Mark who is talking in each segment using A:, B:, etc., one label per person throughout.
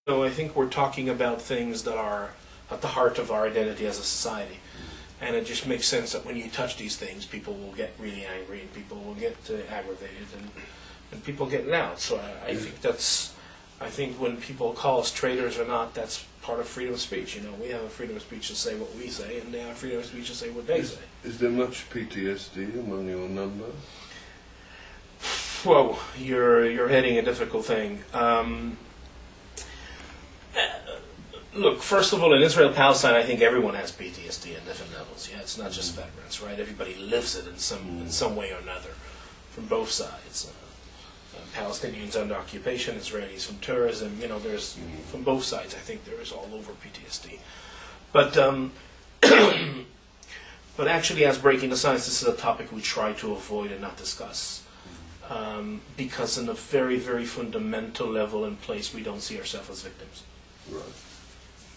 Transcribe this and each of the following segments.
A: So I think we're talking about things that are at the heart of our identity as a society. And it just makes sense that when you touch these things, people will get really angry and people will get aggravated and people get loud. So I think when people call us traitors or not, that's part of freedom of speech. You know, we have a freedom of speech to say what we say, and they have freedom of speech to say what they say.
B: Is there much PTSD among your number?
A: Whoa, you're hitting a difficult thing. Look, first of all, in Israel-Palestine, I think everyone has PTSD at different levels. Yeah, it's not just veterans, right? Everybody lives it in some way or another, from both sides. Palestinians under occupation, Israelis from terrorism. You know, there's from both sides. I think there is all over PTSD. But but actually, as Breaking the Science, this is a topic we try to avoid and not discuss. Because on a very, very fundamental level and place, we don't see ourselves as victims.
B: Right.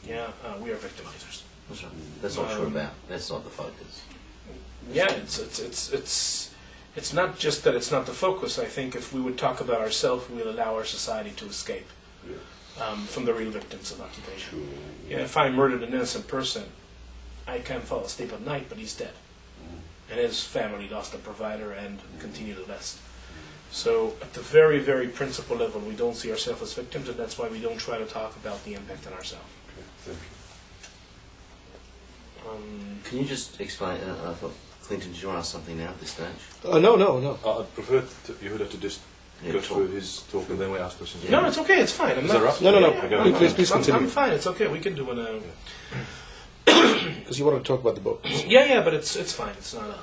A: Yeah, we are victimizers.
C: That's right. That's not true about. That's not the focus.
A: Yeah, it's not just that it's not the focus. I think if we would talk about ourselves, we would allow our society to escape from the real victims of occupation.
B: Sure.
A: Yeah, if I murdered an innocent person, I can't fall asleep at night, but he's dead. And his family lost a provider and continue to less. So at the very, very principal level, we don't see ourselves as victims, and that's why we don't try to talk about the impact on ourselves.
B: Okay, thank you.
C: Can you just explain? I thought, Clinton, did you want to ask something now at this stage?
D: No. I'd prefer Yehuda to just go through his talk and then we ask questions.
A: No, it's okay. It's fine.
D: Is that right?
A: No.
D: Okay. Please continue.
A: I'm fine. It's okay. We can do it.
D: Because you want to talk about the book.
A: Yeah, but it's fine. It's not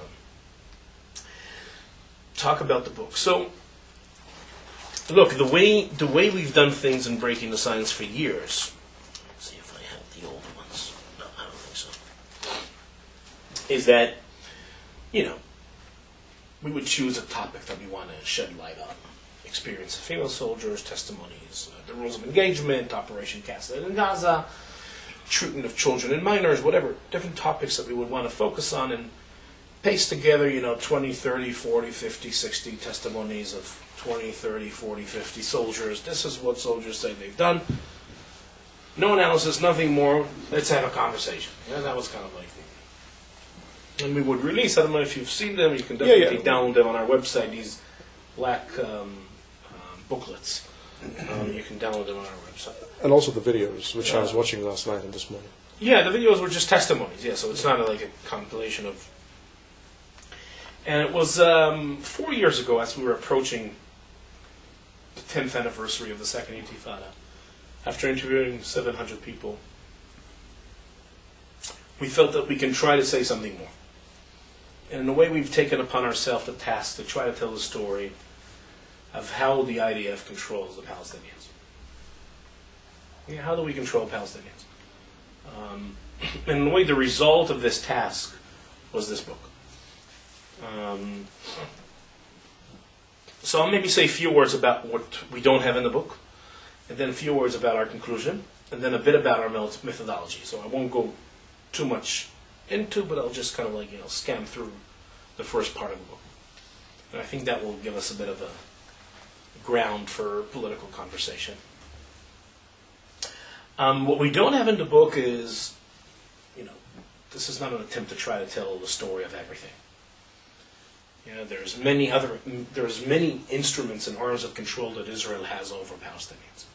A: talk about the book. So, look, the way we've done things in Breaking the Science for years. Let's see if I have the old ones. No, I don't think so. Is that, you know, we would choose a topic that we want to shed light on. Experience of female soldiers, testimonies, the rules of engagement, Operation Cast Lead in Gaza, treatment of children and minors, whatever, different topics that we would want to focus on and paste together, 20, 30, 40, 50, 60 testimonies of 20, 30, 40, 50 soldiers. This is what soldiers say they've done. No analysis, nothing more. Let's have a conversation. Yeah, that was kind of like... And we would release, I don't know if you've seen them, you can definitely download them on our website, these black booklets. You can download them on our website.
D: And also the videos, which I was watching last night and this morning.
A: Yeah, the videos were just testimonies, so it's not like a compilation of... And it was 4 years ago, as we were approaching the 10th anniversary of the Second Intifada, after interviewing 700 people, we felt that we can try to say something more. And in a way, we've taken upon ourselves the task to try to tell the story of how the IDF controls the Palestinians. Yeah, how do we control Palestinians? And in a way, the result of this task was this book. So I'll maybe say a few words about what we don't have in the book, and then a few words about our conclusion, and then a bit about our methodology. So I won't go too much into, but I'll just kind of scan through the first part of the book. And I think that will give us a bit of a ground for political conversation. What we don't have in the book is, this is not an attempt to try to tell the story of everything. There's many instruments and arms of control that Israel has over Palestinians.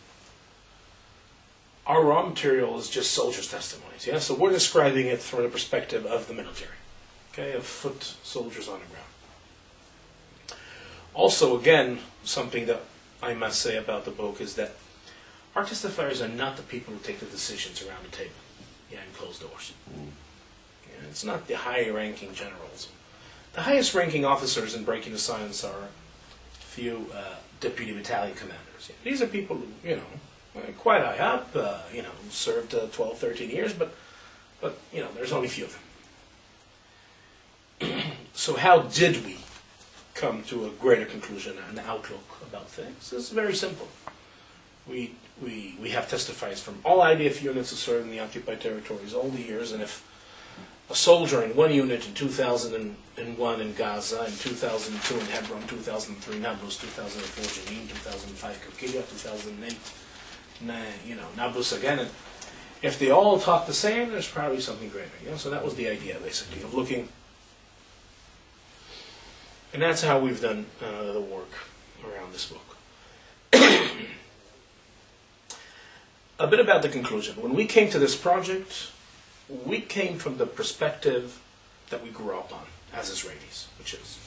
A: Our raw material is just soldiers' testimonies. So we're describing it from the perspective of the military, of foot soldiers on the ground. Also, again, something that I must say about the book is that our testifiers are not the people who take the decisions around the table, in closed doors. It's not the high-ranking generals. The highest-ranking officers in Breaking the Science are a few deputy battalion commanders. These are people who, quite high up, served 12, 13 years, but there's only a few of them. So how did we come to a greater conclusion and outlook about things? It's very simple. We have testifiers from all IDF units who served in the occupied territories all the years, and if a soldier in one unit in 2001 in Gaza, in 2002 in Hebron, 2003 Nablus, 2004 Jenin, 2005 Kilkiya, 2008 Nablus again. And if they all talk the same, there's probably something greater. So that was the idea, basically, of looking. And that's how we've done the work around this book. A bit about the conclusion. When we came to this project, we came from the perspective that we grew up on as Israelis, which is,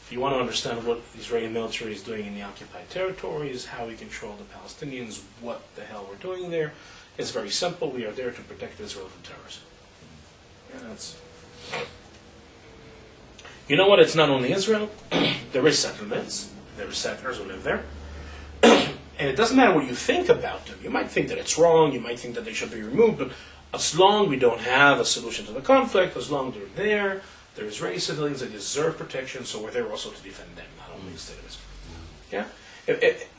A: if you want to understand what the Israeli military is doing in the occupied territories, how we control the Palestinians, what the hell we're doing there, it's very simple. We are there to protect Israel from terrorism. Yeah, that's... You know what? It's not only Israel. There is settlements. There are settlers who live there. And it doesn't matter what you think about them. You might think that it's wrong. You might think that they should be removed. But as long we don't have a solution to the conflict, as long they're there, they're Israeli civilians, they deserve protection, so we're there also to defend them, not only the state of Israel. Yeah?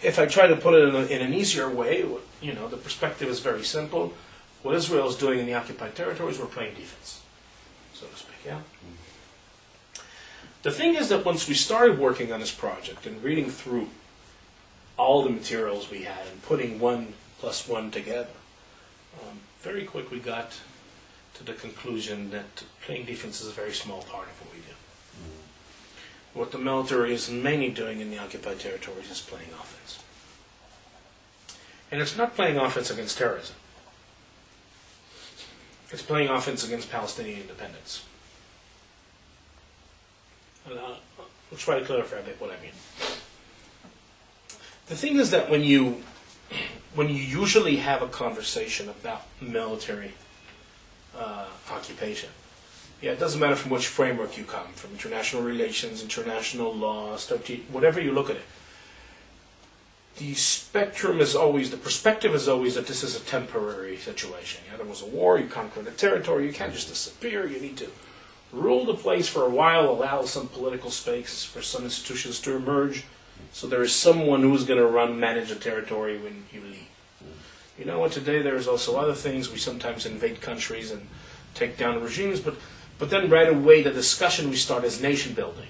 A: If I try to put it in an easier way, the perspective is very simple. What Israel is doing in the occupied territories, we're playing defense, so to speak. Yeah. The thing is that once we started working on this project and reading through all the materials we had and putting 1 + 1 together, very quick we got to the conclusion that playing defense is a very small part of what we do. What the military is mainly doing in the occupied territories is playing offense. And it's not playing offense against terrorism. It's playing offense against Palestinian independence. And I'll try to clarify a bit what I mean. The thing is that when you usually have a conversation about military occupation, it doesn't matter from which framework you come, from international relations, international law, whatever you look at it. The spectrum is always, the perspective is always that this is a temporary situation. There was a war, you conquered a territory, you can't just disappear, you need to rule the place for a while, allow some political space for some institutions to emerge, so there is someone who's going to manage a territory when you leave. You know what, today there's also other things. We sometimes invade countries and take down regimes, but then right away the discussion we start is nation building.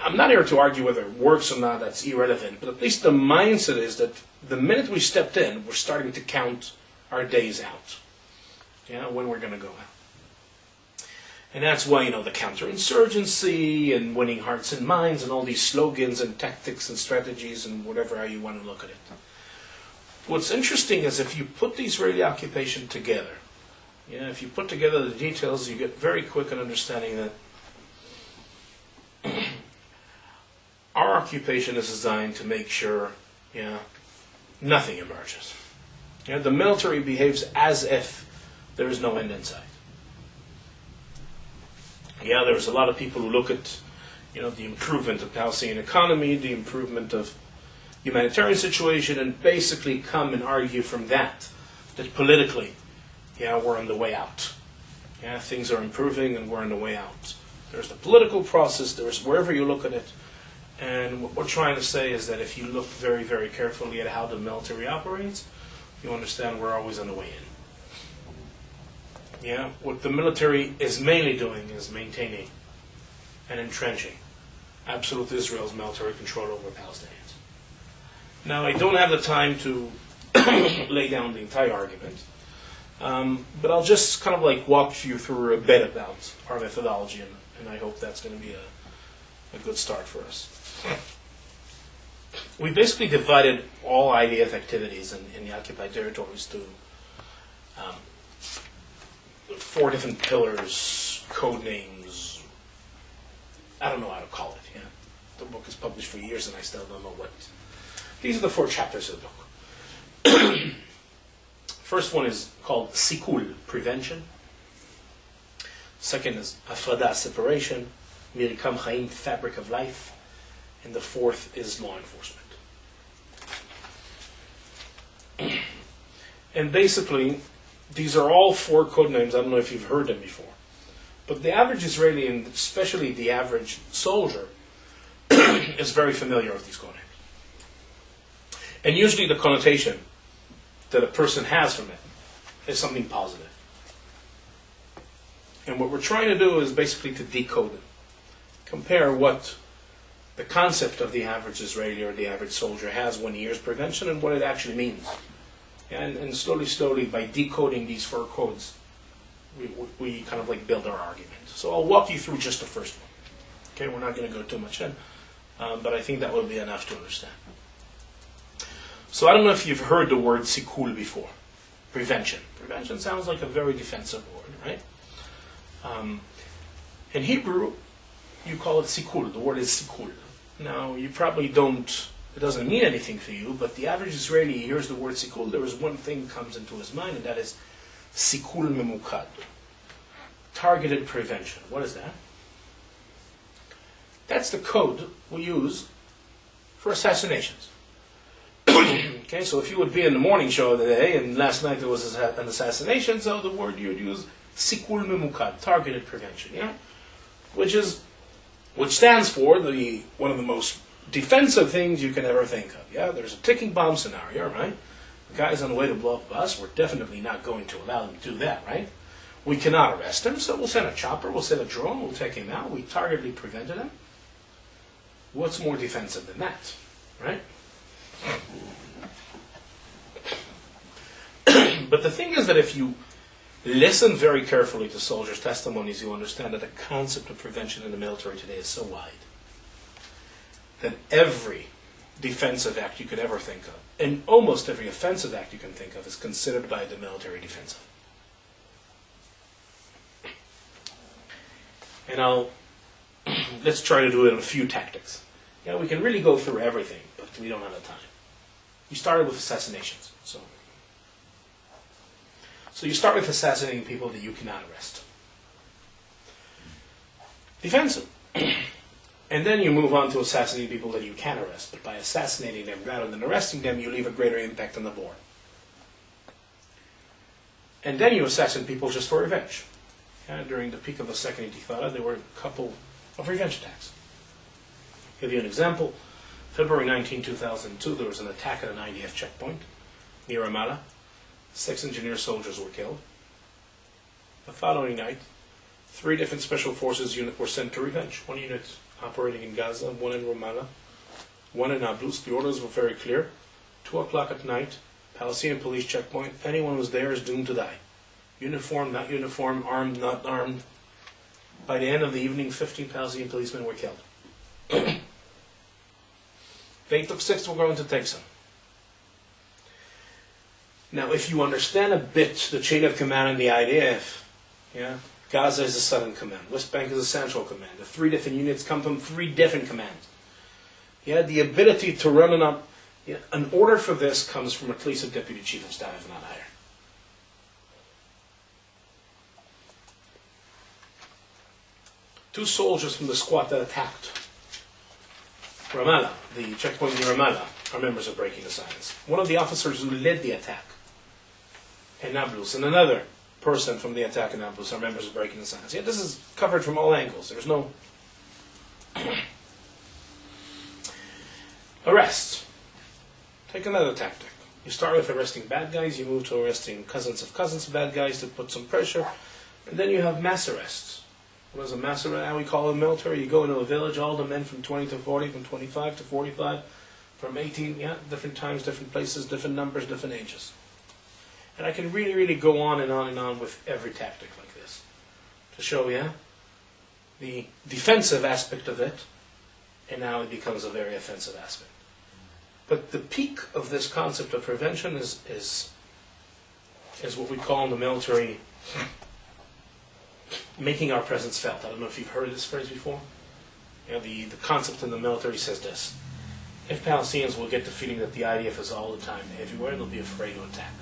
A: I'm not here to argue whether it works or not, that's irrelevant, but at least the mindset is that the minute we stepped in, we're starting to count our days out, when we're going to go out. And that's why, the counterinsurgency and winning hearts and minds and all these slogans and tactics and strategies and whatever how you want to look at it. What's interesting is if you put the Israeli occupation together, if you put together the details, you get very quick an understanding that our occupation is designed to make sure, nothing emerges. The military behaves as if there is no end in sight. There's a lot of people who look at, the improvement of Palestinian economy, the improvement of humanitarian situation, and basically come and argue from that politically, we're on the way out. Things are improving and we're on the way out. There's the political process, there's wherever you look at it, and what we're trying to say is that if you look very, very carefully at how the military operates, you understand we're always on the way in. What the military is mainly doing is maintaining and entrenching absolute Israel's military control over Palestinians. Now, I don't have the time to lay down the entire argument, but I'll just kind of walk you through a bit about our methodology, and I hope that's going to be a good start for us. We basically divided all IDF activities in the occupied territories to 4 different pillars, code names. I don't know how to call it. The book is published for years and I still don't know what. These are the 4 chapters of the book. First one is called Sikul, prevention. Second is Afrada, separation. Mirikam Chaim, fabric of life. And the 4th is law enforcement. And basically, these are all 4 code names. I don't know if you've heard them before. But the average Israeli, and especially the average soldier, is very familiar with these code names. And usually the connotation that a person has from it is something positive. And what we're trying to do is basically to decode it. Compare what the concept of the average Israeli or the average soldier has when he hears prevention and what it actually means. And slowly, by decoding these 4 codes, we kind of like build our argument. So I'll walk you through just the first one. Okay, we're not going to go too much in, but I think that will be enough to understand. So I don't know if you've heard the word sikul before. Prevention. Prevention sounds like a very defensive word, right? In Hebrew, you call it sikul. The word is sikul. Now, you probably don't, it doesn't mean anything to you, but the average Israeli hears the word sikul, there is one thing that comes into his mind, and that is sikul memukad. Targeted prevention. What is that? That's the code we use for assassinations. Okay, so if you would be in the morning show today, and last night there was an assassination, so the word you would use, sikul memukad, targeted prevention, yeah? Which stands for one of the most defensive things you can ever think of, yeah? There's a ticking bomb scenario, right? The guy's on the way to blow up a bus, we're definitely not going to allow him to do that, right? We cannot arrest him, so we'll send a chopper, we'll send a drone, we'll take him out, we targetedly prevented him. What's more defensive than that, right? But the thing is that if you listen very carefully to soldiers' testimonies, you understand that the concept of prevention in the military today is so wide that every defensive act you could ever think of, and almost every offensive act you can think of, is considered by the military defensive. And let's try to do it in a few tactics. Yeah, we can really go through everything, but we don't have the time. You started with assassinations. So you start with assassinating people that you cannot arrest. Defensive. And then you move on to assassinating people that you can arrest. But by assassinating them rather than arresting them, you leave a greater impact on the board. And then you assassinate people just for revenge. During the peak of the Second Intifada, there were a couple of revenge attacks. I'll give you an example. February 19, 2002, there was an attack at an IDF checkpoint near Ramallah. 6 engineer soldiers were killed. The following night, 3 different special forces units were sent to revenge. 1 unit operating in Gaza, 1 in Ramallah, 1 in Nablus. The orders were very clear. 2 o'clock at night, Palestinian police checkpoint. Anyone who's there is doomed to die. Uniform, not uniform, armed, not armed. By the end of the evening, 15 Palestinian policemen were killed. They took 6, we're going to take some. Now, if you understand a bit the chain of command in the IDF, yeah, Gaza is the southern command, West Bank is the central command. The 3 different units come from 3 different commands. Yeah, the ability to run an order for this comes from at least a deputy chief of staff, if not higher. Two soldiers from the squad that attacked Ramallah, the checkpoint near Ramallah, are members of Breaking the Silence. One of the officers who led the attack in Nablus, and another person from the attack in Nablus are members of Breaking the Silence. Yeah, this is covered from all angles. There's no arrest. Take another tactic. You start with arresting bad guys, you move to arresting cousins of bad guys to put some pressure, and then you have mass arrests. What is a mass arrest? How we call it in the military? You go into a village, all the men from 20 to 40, from 25 to 45, from 18, different times, different places, different numbers, different ages. And I can really, really go on and on and on with every tactic like this to show you the defensive aspect of it, and now it becomes a very offensive aspect. But the peak of this concept of prevention is what we call in the military making our presence felt. I don't know if you've heard this phrase before. The concept in the military says this: if Palestinians will get the feeling that the IDF is all the time everywhere, they'll be afraid to attack.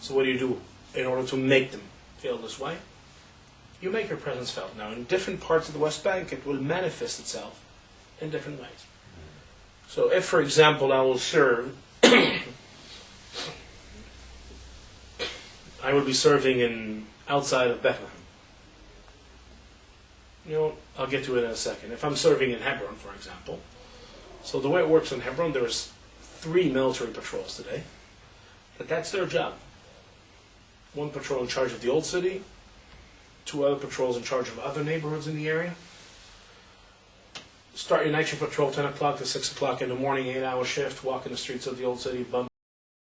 A: So what do you do in order to make them feel this way? You make your presence felt. Now, in different parts of the West Bank, it will manifest itself in different ways. So if, for example, I will serve, I will be serving outside of Bethlehem. I'll get to it in a second. If I'm serving in Hebron, for example, so the way it works in Hebron, there's 3 military patrols today, but that's their job. 1 patrol in charge of the old city, 2 other patrols in charge of other neighborhoods in the area. start your night shift patrol 10 o'clock to 6 o'clock in the morning, 8-hour shift, walking the streets of the old city, bump